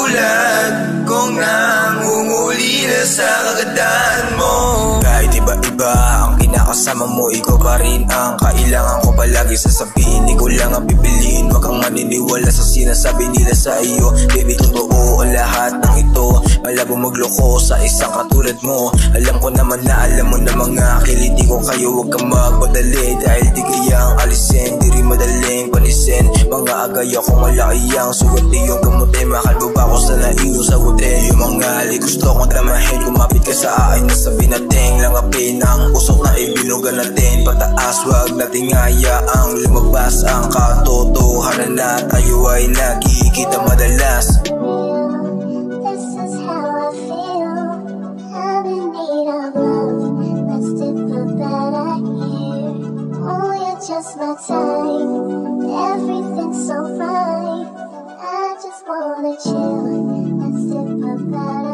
katulad kong nangunguli na sa kagandaan mo. Kahit iba-iba ang kinakasama mo, ikaw pa rin ang kailangan ko palagi sasabihin. Di ko lang ang pipiliin, wag kang maniniwala sa sinasabi nila sa iyo. Baby, totoo ang lahat ng ito. Malabo magloko sa isang katulad mo. Alam ko naman na alam mo na mga kiliti ko kayo. Huwag kang magpadali dahil di kayang alisin, di rin madaling panisin. Mga agay ako malaki ang sugot, yung gamutin. Makalbo ba ako sa naiyong sagutin? Yung mga gusto kong tamahin, kumapit ka sa akin na sabi natin langapin ang usok na ibinugan natin. Pataas, wag nating hayaang lumabas ang katotohanan na tayo ay nagkikita madalas. Just my time, everything's so fine. I just wanna chill and sip a bottle.